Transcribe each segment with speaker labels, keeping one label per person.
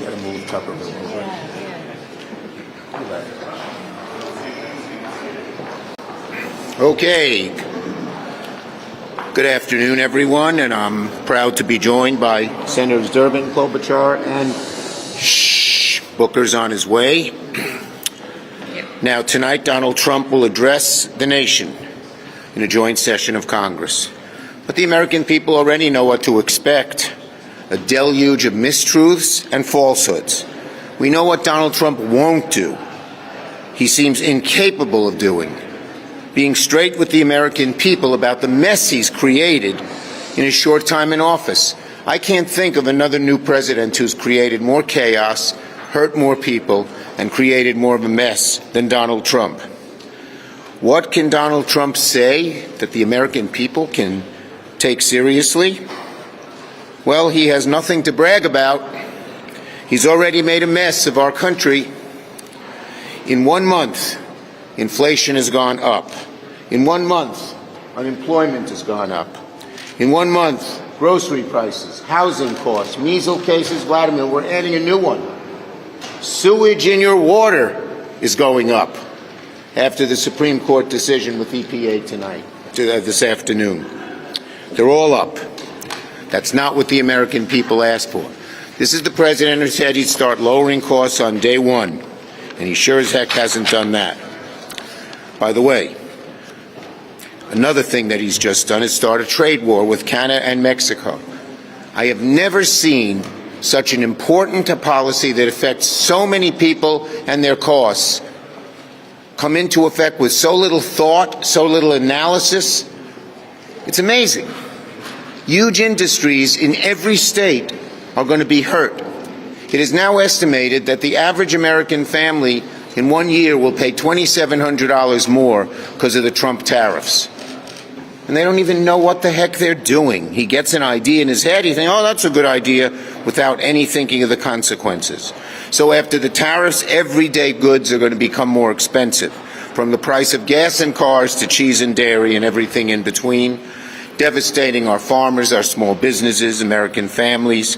Speaker 1: Gotta move Tuckerville over. Okay. Good afternoon, everyone, and I'm proud to be joined by Senators Durbin, Klobuchar, and Booker's on his way. Now, tonight, Donald Trump will address the nation in a joint session of Congress. But the American people already know what to expect: a deluge of mistruths and falsehoods. We know what Donald Trump won't do. He seems incapable of doing: being straight with the American people about the mess he's created in his short time in office. I can't think of another new president who's created more chaos, hurt more people, and created more of a mess than Donald Trump. What can Donald Trump say that the American people can take seriously? Well, he has nothing to brag about. He's already made a mess of our country. In 1 month, inflation has gone up. In 1 month, unemployment has gone up. In 1 month, grocery prices, housing costs, measles cases, Vladimir, we're adding a new one. Sewage in your water is going up after the Supreme Court decision with EPA this afternoon. They're all up. That's not what the American people asked for. This is the president who said he'd start lowering costs on day one, and he sure as heck hasn't done that. By the way, another thing that he's just done is start a trade war with Canada and Mexico. I have never seen such an important policy that affects so many people and their costs come into effect with so little thought, so little analysis. It's amazing. Huge industries in every state are going to be hurt. It is now estimated that the average American family in 1 year will pay $2,700 more because of the Trump tariffs. And they don't even know what the heck they're doing. He gets an idea in his head, he thinks, oh, that's a good idea, without any thinking of the consequences. So after the tariffs, everyday goods are going to become more expensive, from the price of gas and cars to cheese and dairy and everything in between, devastating our farmers, our small businesses, American families.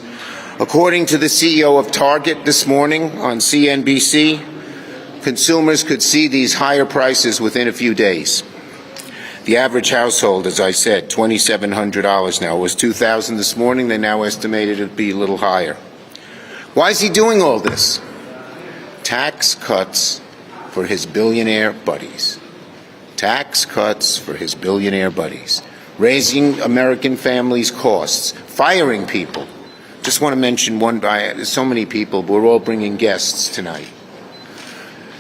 Speaker 1: According to the CEO of Target this morning on CNBC, consumers could see these higher prices within a few days. The average household, as I said, $2,700 now. It was $2,000 this morning. They now estimated it to be a little higher. Why is he doing all this? Tax cuts for his billionaire buddies. Tax cuts for his billionaire buddies. Raising American families' costs. Firing people. Just want to mention one. There's so many people, but we're all bringing guests tonight.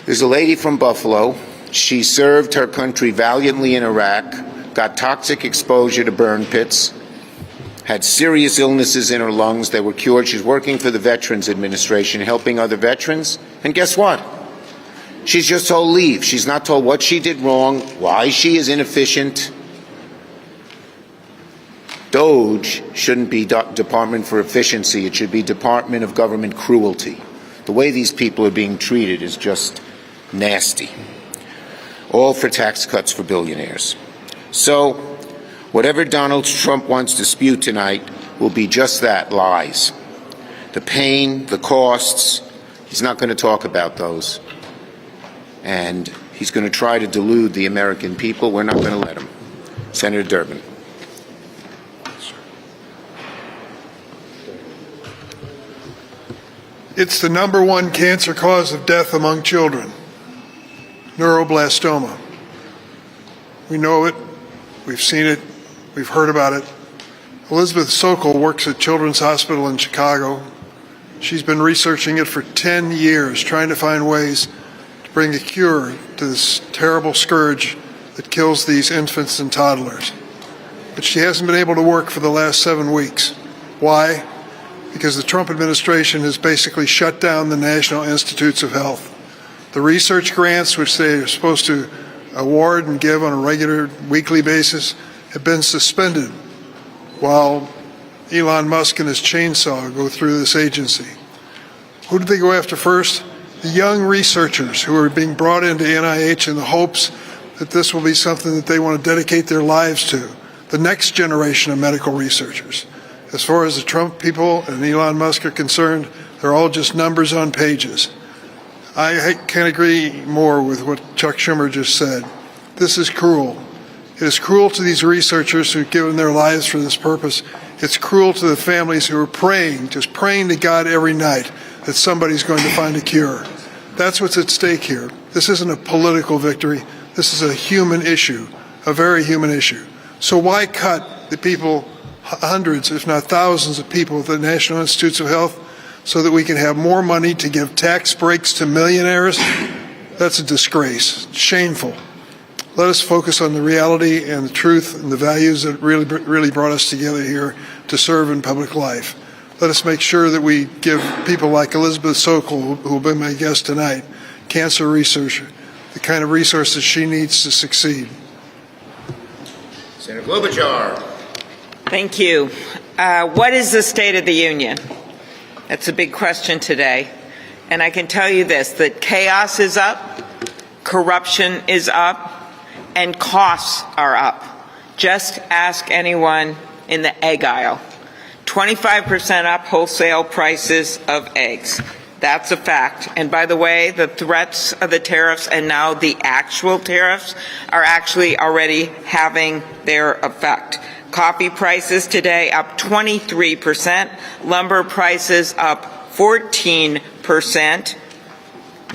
Speaker 1: There's a lady from Buffalo. She served her country valiantly in Iraq, got toxic exposure to burn pits, had serious illnesses in her lungs. They were cured. She's working for the Veterans Administration, helping other veterans. And guess what? She's just told leave. She's not told what she did wrong, why she is inefficient. DOGE shouldn't be Department for Efficiency. It should be Department of Government Cruelty. The way these people are being treated is just nasty. All for tax cuts for billionaires. So, whatever Donald Trump wants to spew tonight will be just that, lies. The pain, the costs, he's not going to talk about those. And he's going to try to delude the American people. We're not going to let him. Senator Durbin.
Speaker 2: It's the #1 cancer cause of death among children. Neuroblastoma. We know it, we've seen it, we've heard about it. Elizabeth Sokol works at Children's Hospital in Chicago. She's been researching it for 10 years, trying to find ways to bring a cure to this terrible scourge that kills these infants and toddlers. But she hasn't been able to work for the last 7 weeks. Why? Because the Trump administration has basically shut down the National Institutes of Health. The research grants, which they are supposed to award and give on a regular weekly basis, have been suspended while Elon Musk and his chainsaw go through this agency. Who do they go after first? The young researchers who are being brought into NIH in the hopes that this will be something that they want to dedicate their lives to, the next generation of medical researchers. As far as the Trump people and Elon Musk are concerned, They're all just numbers on pages. I can't agree more with what Chuck Schumer just said. This is cruel. It is cruel to these researchers who've given their lives for this purpose. It's cruel to the families who are praying, just praying to God every night that somebody's going to find a cure. That's what's at stake here. This isn't a political victory. This is a human issue, a very human issue. So why cut the people, hundreds, if not thousands of people at the National Institutes of Health, so that we can have more money to give tax breaks to millionaires? That's a disgrace. It's shameful. Let us focus on the reality and the truth and the values that really brought us together here to serve in public life. Let us make sure that we give people like Elizabeth Sokol, who will be my guest tonight, cancer researcher, the kind of resources she needs to succeed.
Speaker 1: Senator Klobuchar.
Speaker 3: Thank you. What is the State of the Union? That's a big question today. And I can tell you this, that chaos is up, corruption is up, and costs are up. Just ask anyone in the egg aisle. 25% up wholesale prices of eggs. That's a fact. And by the way, the threats of the tariffs and now the actual tariffs are actually already having their effect. Coffee prices today up 23%, lumber prices up 14%,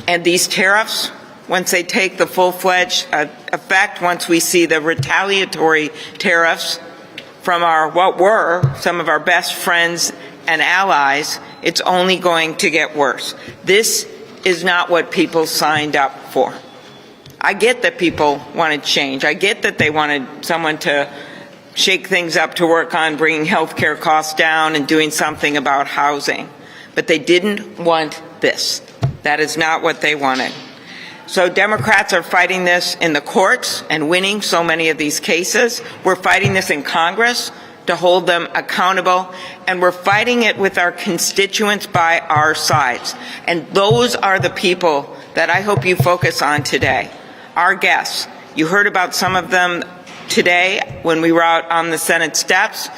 Speaker 3: and these tariffs, once they take the full-fledged effect, once we see the retaliatory tariffs from what were some of our best friends and allies, it's only going to get worse. This is not what people signed up for. I get that people wanted change. I get that they wanted someone to shake things up to work on bringing health care costs down and doing something about housing. But they didn't want this. That is not what they wanted. So Democrats are fighting this in the courts and winning so many of these cases. We're fighting this in Congress to hold them accountable, and we're fighting it with our constituents by our sides. And those are the people that I hope you focus on today. Our guests. You heard about some of them today when we were out on the Senate steps.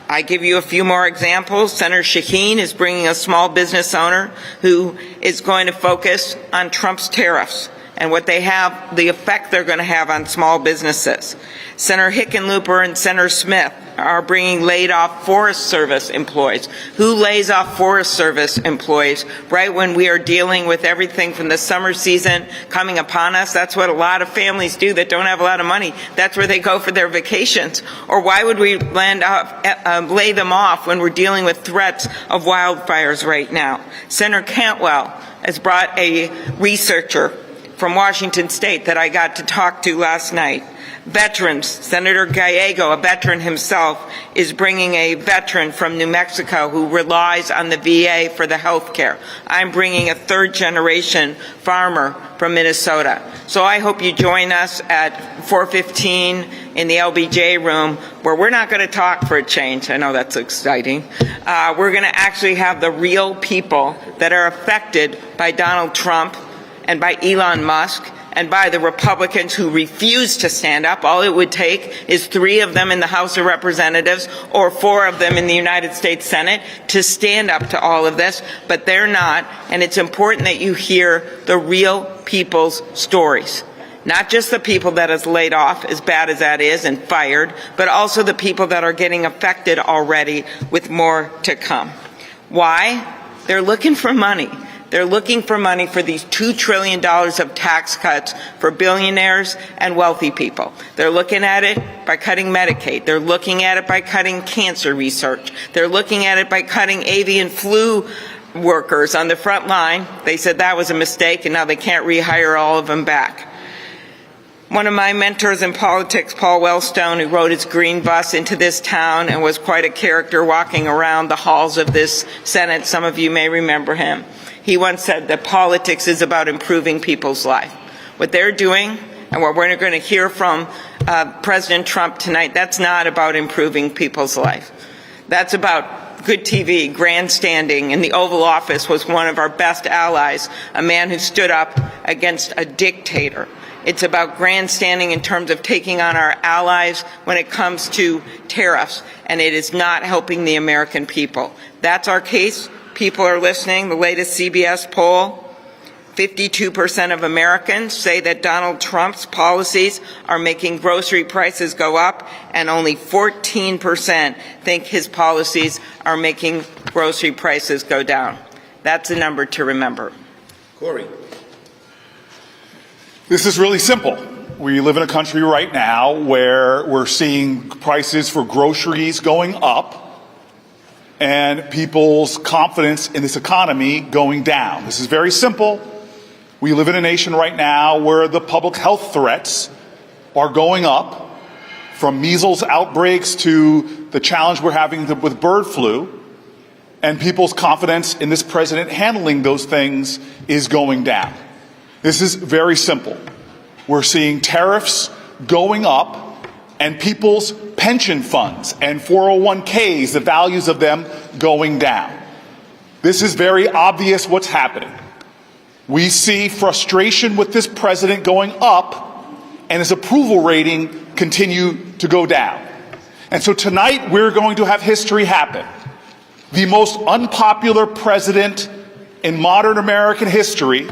Speaker 3: I give you a few more examples. Senator Shaheen is bringing a small business owner who is going to focus on Trump's tariffs and what they have, the effect they're going to have on small businesses. Senator Hickenlooper and Senator Smith are bringing laid-off Forest Service employees. Who lays off Forest Service employees right when we are dealing with everything from the summer season coming upon us? That's what a lot of families do that don't have a lot of money. That's where they go for their vacations. Or why would we lay them off when we're dealing with threats of wildfires right now? Senator Cantwell has brought a researcher from Washington State that I got to talk to last night. Veterans, Senator Gallego, a veteran himself, is bringing a veteran from New Mexico who relies on the VA for the health care. I'm bringing a third-generation farmer from Minnesota. So I hope you join us at 4:15 in the LBJ room, where we're not going to talk for a change. I know that's exciting. We're going to actually have the real people that are affected by Donald Trump and by Elon Musk and by the Republicans who refuse to stand up. All it would take is 3 of them in the House of Representatives or 4 of them in the United States Senate to stand up to all of this, but they're not, and it's important that you hear the real people's stories. Not just the people that is laid off, as bad as that is, and fired, but also the people that are getting affected already with more to come. Why? They're looking for money. They're looking for money for these $2 trillion of tax cuts for billionaires and wealthy people. They're looking at it by cutting Medicaid. They're looking at it by cutting cancer research. They're looking at it by cutting avian flu workers on the front line. They said that was a mistake, and now they can't rehire all of them back. One of my mentors in politics, Paul Wellstone, who rode his green bus into this town and was quite a character walking around the halls of this Senate. Some of you may remember him. He once said that politics is about improving people's life. What they're doing and what we're going to hear from President Trump tonight, that's not about improving people's life. That's about good TV, grandstanding, and the Oval Office was one of our best allies, a man who stood up against a dictator. It's about grandstanding in terms of taking on our allies when it comes to tariffs, and it is not helping the American people. That's our case. people are listening. The latest CBS poll, 52% of Americans say that Donald Trump's policies are making grocery prices go up, and only 14% think his policies are making grocery prices go down. That's a number to remember.
Speaker 1: Corey.
Speaker 4: This is really simple. We live in a country right now where we're seeing prices for groceries going up and people's confidence in this economy going down. This is very simple. We live in a nation right now where the public health threats are going up, from measles outbreaks to the challenge we're having with bird flu, and people's confidence in this president handling those things is going down. This is very simple. We're seeing tariffs going up and people's pension funds and 401ks, the values of them going down. This is very obvious what's happening. We see frustration with this president going up and his approval rating continue to go down. And so tonight we're going to have history happen. The most unpopular president in modern American history,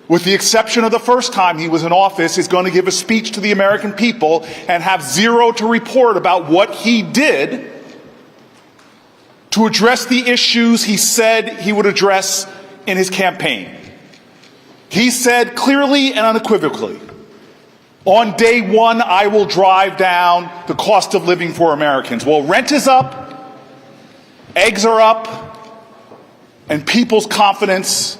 Speaker 4: with the exception of the first time he was in office, is going to give a speech to the American people and have zero to report about what he did to address the issues he said he would address in his campaign. He said clearly and unequivocally, on day one, I will drive down the cost of living for Americans. Well, rent is up, eggs are up, and people's confidence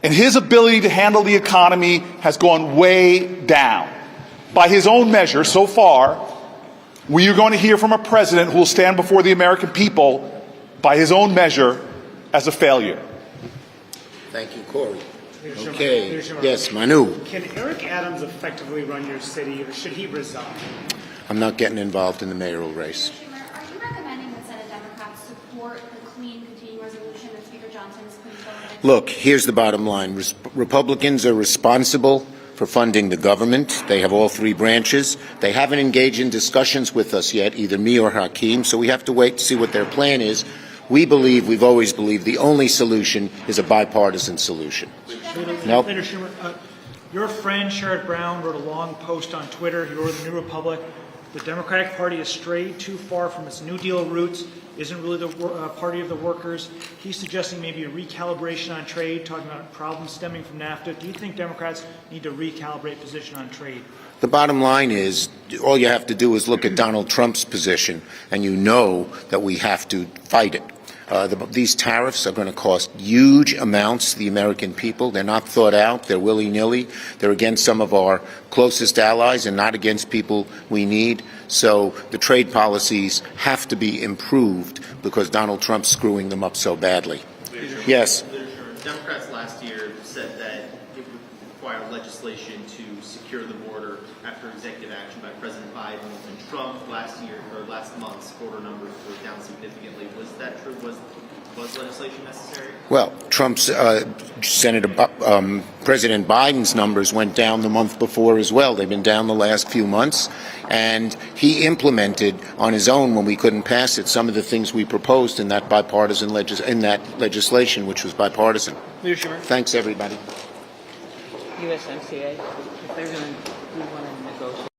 Speaker 4: in his ability to handle the economy has gone way down. By his own measure, so far, we are going to hear from a president who will stand before the American people, by his own measure, as a failure.
Speaker 1: Thank you, Corey. Okay. Yes, Manu.
Speaker 5: Can Eric Adams effectively run your city, or should he resign?
Speaker 1: I'm not getting involved in the mayoral race.
Speaker 6: Are you recommending that Senate Democrats support the clean continuing resolution that Speaker Johnson's put forward?
Speaker 1: Look, here's the bottom line. Republicans are responsible for funding the government. They have all three branches. They haven't engaged in discussions with us yet, either me or Hakeem, so we have to wait to see what their plan is. We've always believed the only solution is a bipartisan solution. Nope.
Speaker 5: Leader Schumer, your friend Sherrod Brown wrote a long post on Twitter. He wrote in the New Republic, the Democratic Party has strayed too far from its New Deal roots, isn't really the party of the workers. He's suggesting maybe a recalibration on trade, talking about problems stemming from NAFTA. Do you think Democrats need to recalibrate position on trade?
Speaker 1: The bottom line is, all you have to do is look at Donald Trump's position, and you know that we have to fight it. These tariffs are going to cost huge amounts to the American people. They're not thought out. They're willy-nilly. They're against some of our closest allies and not against people we need. So the trade policies have to be improved because Donald Trump's screwing them up so badly. Yes.
Speaker 7: Democrats last year said that it would require legislation to secure the border after executive action by President Biden and Trump. Last month's border numbers were down significantly. Was that true? Was legislation necessary?
Speaker 1: Well, Trump's President Biden's numbers went down the month before as well. They've been down the last few months, and he implemented on his own when we couldn't pass it some of the things we proposed in that bipartisan legislation, which was bipartisan. Thanks, everybody.
Speaker 3: USMCA, if they're going to, we want to negotiate.